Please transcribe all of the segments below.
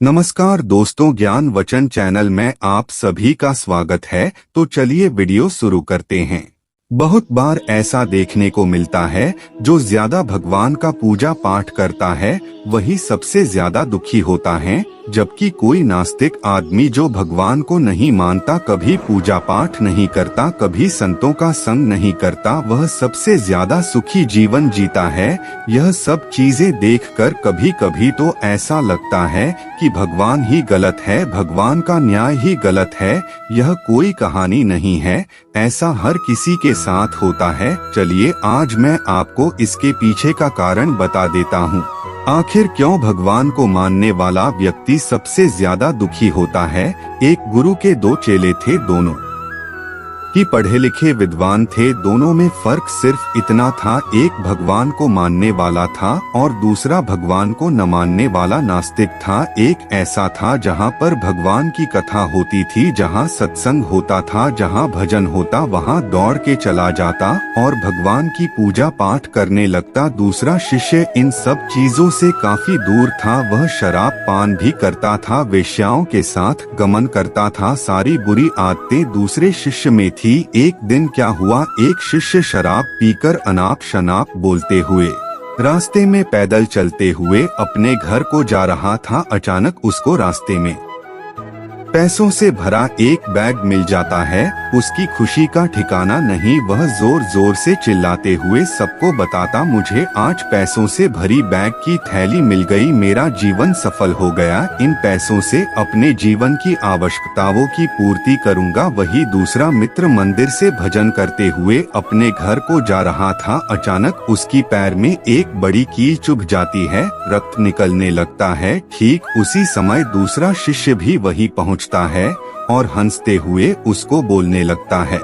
नमस्कार दोस्तों, ज्ञान वचन चैनल में आप सभी का स्वागत है। तो चलिए वीडियो शुरू करते हैं। बहुत बार ऐसा देखने को मिलता है, जो ज्यादा भगवान का पूजा पाठ करता है वही सबसे ज्यादा दुखी होता है, जबकि कोई नास्तिक आदमी जो भगवान को नहीं मानता, कभी पूजा पाठ नहीं करता, कभी संतों का संग नहीं करता, वह सबसे ज्यादा सुखी जीवन जीता है। यह सब चीजें देखकर कभी कभी तो ऐसा लगता है कि भगवान ही गलत है, भगवान का न्याय ही गलत है। यह कोई कहानी नहीं है, ऐसा हर किसी के साथ होता है। चलिए आज मैं आपको इसके पीछे का कारण बता देता हूँ। आखिर क्यों भगवान को मानने वाला व्यक्ति सबसे ज्यादा दुखी होता है। एक गुरु के दो चेले थे, दोनों ही पढ़े लिखे विद्वान थे। दोनों में फर्क सिर्फ इतना था, एक भगवान को मानने वाला था और दूसरा भगवान को न मानने वाला नास्तिक था। एक ऐसा था जहाँ पर भगवान की कथा होती थी, जहाँ सत्संग होता था, जहाँ भजन होता, वहाँ दौड़ के चला जाता और भगवान की पूजा पाठ करने लगता। दूसरा शिष्य इन सब चीजों से काफी दूर था। वह शराब पान भी करता था, वेश्याओं के साथ गमन करता था, सारी बुरी आदतें दूसरे शिष्य में थी। एक दिन क्या हुआ, एक शिष्य शराब पीकर अनाप शनाप बोलते हुए रास्ते में पैदल चलते हुए अपने घर को जा रहा था। अचानक उसको रास्ते में पैसों से भरा एक बैग मिल जाता है। उसकी खुशी का ठिकाना नहीं। वह जोर जोर से चिल्लाते हुए सबको बताता, मुझे आज पैसों से भरी बैग की थैली मिल गई, मेरा जीवन सफल हो गया, इन पैसों से अपने जीवन की आवश्यकताओं की पूर्ति करूंगा। वही दूसरा मित्र मंदिर से भजन करते हुए अपने घर को जा रहा था। अचानक उसकी पैर में एक बड़ी कील चुभ जाती है, रक्त निकलने लगता है। ठीक उसी समय दूसरा शिष्य भी वहीं पहुंचता है और हंसते हुए उसको बोलने लगता है,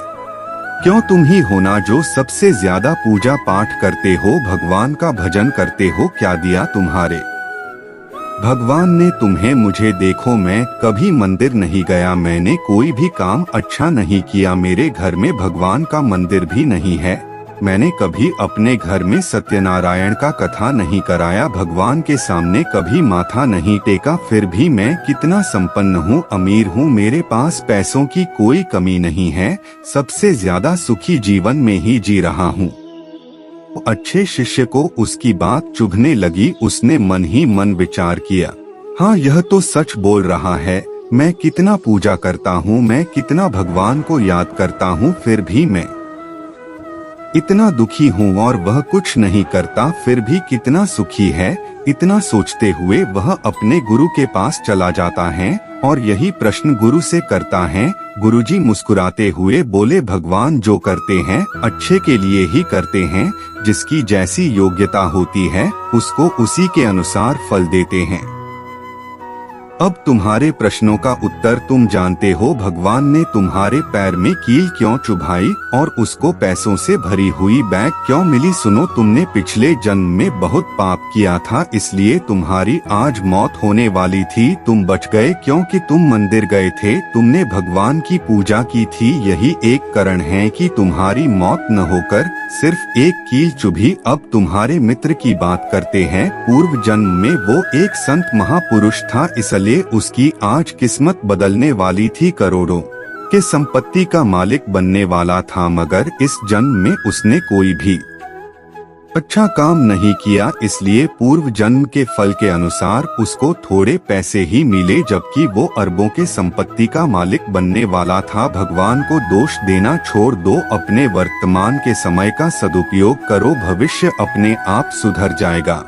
क्यों तुम ही हो ना जो सबसे ज्यादा पूजा पाठ करते हो, भगवान का भजन करते हो, क्या दिया तुम्हारे भगवान ने तुम्हें। मुझे देखो, मैं कभी मंदिर नहीं गया, मैंने कोई भी काम अच्छा नहीं किया, मेरे घर में भगवान का मंदिर भी नहीं है, मैंने कभी अपने घर में सत्यनारायण का कथा नहीं कराया, भगवान के सामने कभी माथा नहीं टेका, फिर भी मैं कितना संपन्न हूँ, अमीर हूँ, मेरे पास पैसों की कोई कमी नहीं है, सबसे ज्यादा सुखी जीवन में ही जी रहा हूँ। अच्छे शिष्य को उसकी बात चुभने लगी। उसने मन ही मन विचार किया, हाँ यह तो सच बोल रहा है, मैं कितना पूजा करता हूँ, मैं कितना भगवान को याद करता हूँ, फिर भी मैं इतना दुखी हूँ और वह कुछ नहीं करता, फिर भी कितना सुखी है। इतना सोचते हुए वह अपने गुरु के पास चला जाता है और यही प्रश्न गुरु से करता है। गुरुजी मुस्कुराते हुए बोले, भगवान जो करते हैं अच्छे के लिए ही करते हैं, जिसकी जैसी योग्यता होती है उसको उसी के अनुसार फल देते हैं। अब तुम्हारे प्रश्नों का उत्तर तुम जानते हो, भगवान ने तुम्हारे पैर में कील क्यों चुभाई और उसको पैसों से भरी हुई बैग क्यों मिली। सुनो, तुमने पिछले जन्म में बहुत पाप किया था, इसलिए तुम्हारी आज मौत होने वाली थी, तुम बच गए क्योंकि तुम मंदिर गए थे, तुमने भगवान की पूजा की थी, यही एक कारण है कि तुम्हारी मौत न होकर सिर्फ एक कील चुभी। अब तुम्हारे मित्र की बात करते हैं। पूर्व जन्म में वो एक संत महापुरुष था, इसलिए उसकी आज किस्मत बदलने वाली थी, करोड़ों के संपत्ति का मालिक बनने वाला था, मगर इस जन्म में उसने कोई भी अच्छा काम नहीं किया, इसलिए पूर्व जन्म के फल के अनुसार उसको थोड़े पैसे ही मिले, जबकि वो अरबों के संपत्ति का मालिक बनने वाला था। भगवान को दोष देना छोड़ दो, अपने वर्तमान के समय का सदुपयोग करो, भविष्य अपने आप सुधर जाएगा।